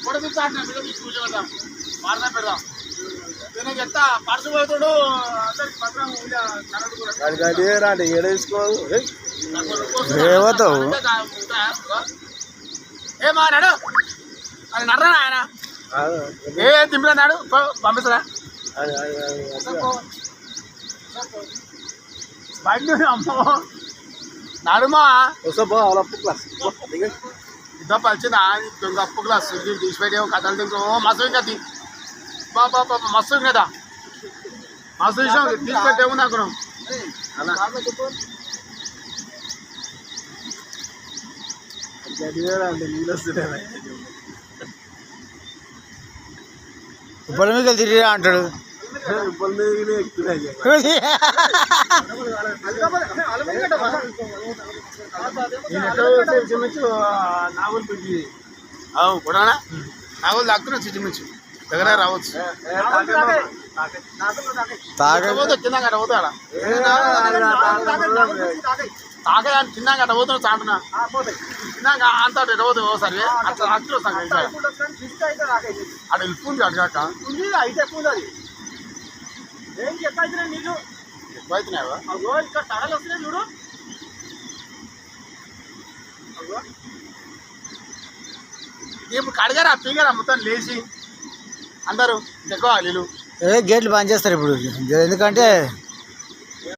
photo తీస్తా అంటే పూజ పెడదాం వారదా పెడదాం నేను చెప్తా పర్సు పోతుడు అందరికి పత్రం ఏడేసుకోవు ఏ మాట్లాడు అది నర్రా ఆయన ఏ తింపినాడు పంపిస్తారా బండి అమ్మో నడుమా ఇద్దా పలిచిందా దొంగ అప్పు గ్లాస్ తీసి పెట్టేమో కథలు తింటూ మస్తు ఇంకా బాబా మస్తు కదా మస్తు విషయం తీసి పెట్టేమో నాకు ఇప్పుడు మీకు తిరిగిరా అంటాడు నాగులు తాకుతున్నా చిటిమించు దగ్గర రావచ్చు తాగపోతే తిన్నాక అట్ట పోతాడా తాగే తిన్నాక అట్ట పోతున్నా చాటున్నా తిన్నాక అంత ఎట్ట పోతుంది ఓసారి అట్లా అక్కడ అక్కడ వెళ్ళిపోయింది అడగాక ఏం చెప్పాల్సిన నీళ్ళు ఎక్కువ అవుతున్నాయా ఇక్కడ తడలు వస్తున్నాయి చూడు ఇప్పుడు కడగారా పీగారా మొత్తం లేచి అందరూ ఎక్కువ నీళ్ళు గేట్లు బంద్ చేస్తారు ఇప్పుడు ఎందుకంటే